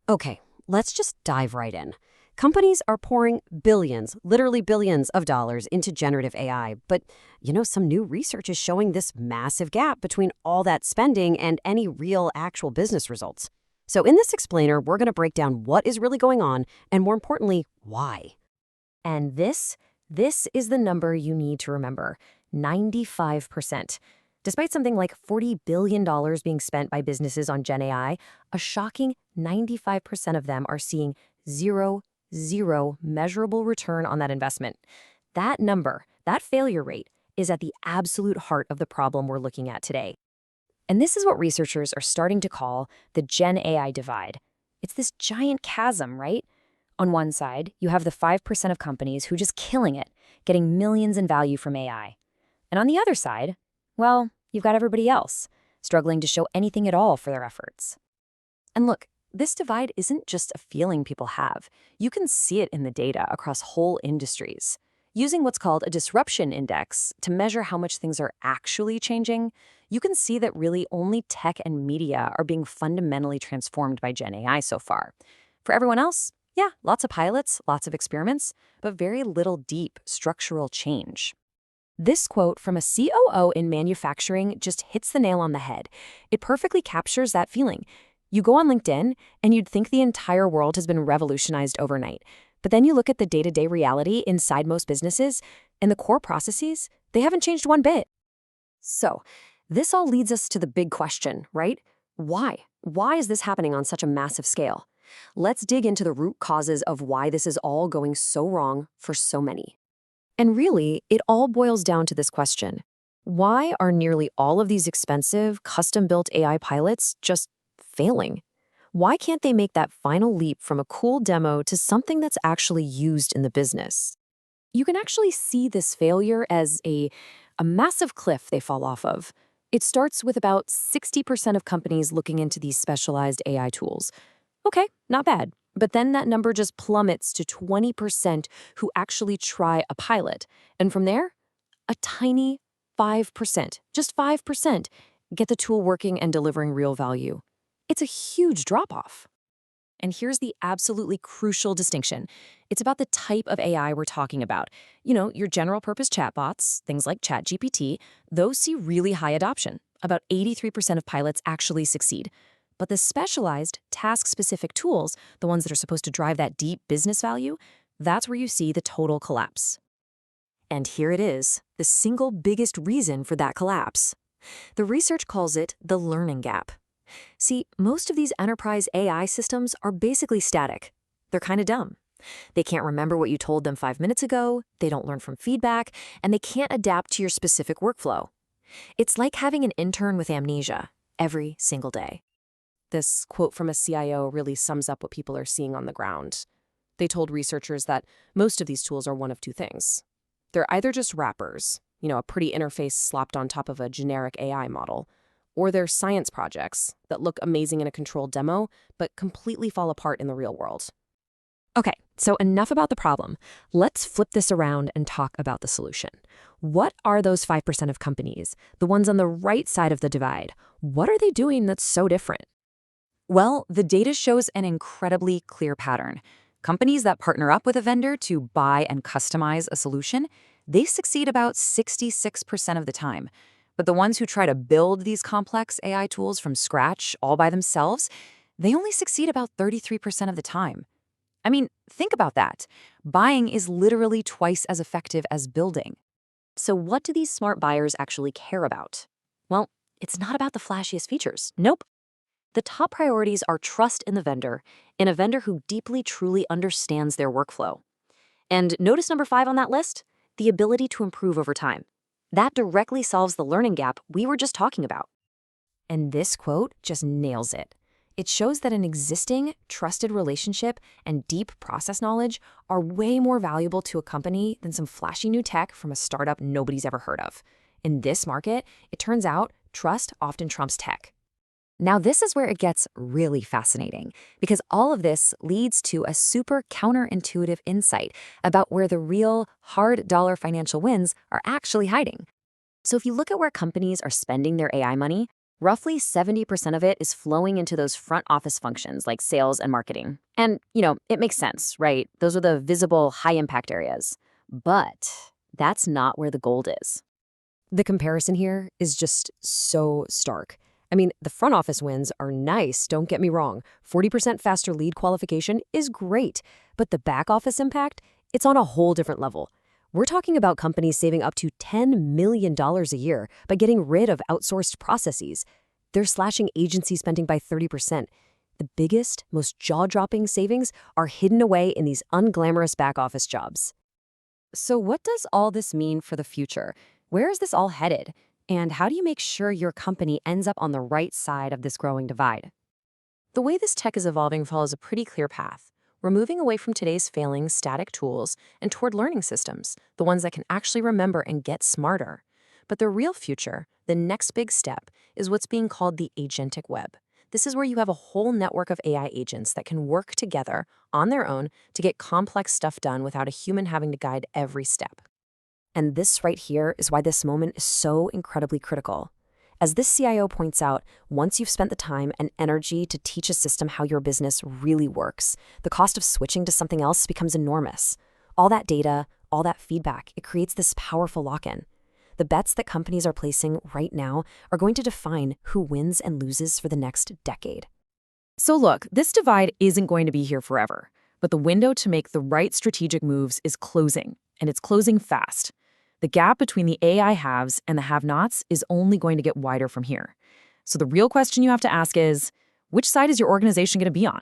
Okay, let's just dive right in. Companies are pouring billions, literally billions of dollars into generative AI, but some new research is showing this massive gap between all that spending and any real actual business results. So in this explainer, we're going to break down what is really going on and more importantly, why. And this is the number you need to remember, 95%. Despite something like $40 billion being spent by businesses on GenAI, a shocking 95% of them are seeing zero measurable return on that investment. That number, that failure rate, is at the absolute heart of the problem we're looking at today. And this is what researchers are starting to call the GenAI divide. It's this giant chasm, right? On one side, you have the 5% of companies who are just killing it, getting millions in value from AI. And on the other side, well, you've got everybody else, struggling to show anything at all for their efforts. And look, this divide isn't just a feeling people have. You can see it in the data across whole industries. Using what's called a disruption index to measure how much things are actually changing, you can see that really only tech and media are being fundamentally transformed by GenAI so far. For everyone else, yeah, lots of pilots, lots of experiments, but very little deep structural change. This quote from a COO in manufacturing just hits the nail on the head. It perfectly captures that feeling. You go on LinkedIn, and you'd think the entire world has been revolutionized overnight. But then you look at the day-to-day reality inside most businesses, and the core processes, they haven't changed one bit. So, this all leads us to the big question, right? Why? Why is this happening on such a massive scale? Let's dig into the root causes of why this is all going so wrong for so many. And really, it all boils down to this question. Why are nearly all of these expensive, custom-built AI pilots just failing? Why can't they make that final leap from a cool demo to something that's actually used in the business? You can actually see this failure as a massive cliff they fall off of. It starts with about 60% of companies looking into these specialized AI tools. Okay, not bad. But then that number just plummets to 20% who actually try a pilot. And from there, a tiny 5%, just 5%, get the tool working and delivering real value. It's a huge drop-off. And here's the absolutely crucial distinction. It's about the type of AI we're talking about. Your general-purpose chatbots, things like ChatGPT, those see really high adoption. About 83% of pilots actually succeed. But the specialized, task-specific tools, the ones that are supposed to drive that deep business value, that's where you see the total collapse. And here it is, the single biggest reason for that collapse. The research calls it the learning gap. See, most of these enterprise AI systems are basically static. They're kind of dumb. They can't remember what you told them 5 minutes ago, they don't learn from feedback, and they can't adapt to your specific workflow. It's like having an intern with amnesia every single day. This quote from a CIO really sums up what people are seeing on the ground. They told researchers that most of these tools are one of two things. They're either just wrappers, a pretty interface slapped on top of a generic AI model, or they're science projects that look amazing in a controlled demo, but completely fall apart in the real world. Okay, so enough about the problem. Let's flip this around and talk about the solution. What are those 5% of companies, the ones on the right side of the divide? What are they doing that's so different? Well, the data shows an incredibly clear pattern. Companies that partner up with a vendor to buy and customize a solution, they succeed about 66% of the time. But the ones who try to build these complex AI tools from scratch all by themselves, they only succeed about 33% of the time. I mean, think about that. Buying is literally twice as effective as building. So what do these smart buyers actually care about? Well, it's not about the flashiest features. Nope. The top priorities are trust in a vendor who deeply, truly understands their workflow. And notice number 5 on that list? The ability to improve over time. That directly solves the learning gap we were just talking about. And this quote just nails it. It shows that an existing, trusted relationship and deep process knowledge are way more valuable to a company than some flashy new tech from a startup nobody's ever heard of. In this market, it turns out trust often trumps tech. Now, this is where it gets really fascinating, because all of this leads to a super counterintuitive insight about where the real hard dollar financial wins are actually hiding. So if you look at where companies are spending their AI money, Roughly 70% of it is flowing into those front office functions like sales and marketing. And, it makes sense, right? Those are the visible, high-impact areas. But that's not where the gold is. The comparison here is just so stark. I mean, the front office wins are nice, don't get me wrong. 40% faster lead qualification is great. But the back office impact, it's on a whole different level. We're talking about companies saving up to $10 million a year by getting rid of outsourced processes. They're slashing agency spending by 30%. The biggest, most jaw-dropping savings are hidden away in these unglamorous back office jobs. So what does all this mean for the future? Where is this all headed? And how do you make sure your company ends up on the right side of this growing divide? The way this tech is evolving follows a pretty clear path. We're moving away from today's failing static tools and toward learning systems, the ones that can actually remember and get smarter. But the real future, the next big step, is what's being called the agentic web. This is where you have a whole network of AI agents that can work together on their own to get complex stuff done without a human having to guide every step. And this right here is why this moment is so incredibly critical. As this CIO points out, once you've spent the time and energy to teach a system how your business really works, the cost of switching to something else becomes enormous. All that data, all that feedback, it creates this powerful lock-in. The bets that companies are placing right now are going to define who wins and loses for the next decade. So look, this divide isn't going to be here forever, but the window to make the right strategic moves is closing, and it's closing fast. The gap between the AI haves and the have-nots is only going to get wider from here. So the real question you have to ask is, which side is your organization going to be on?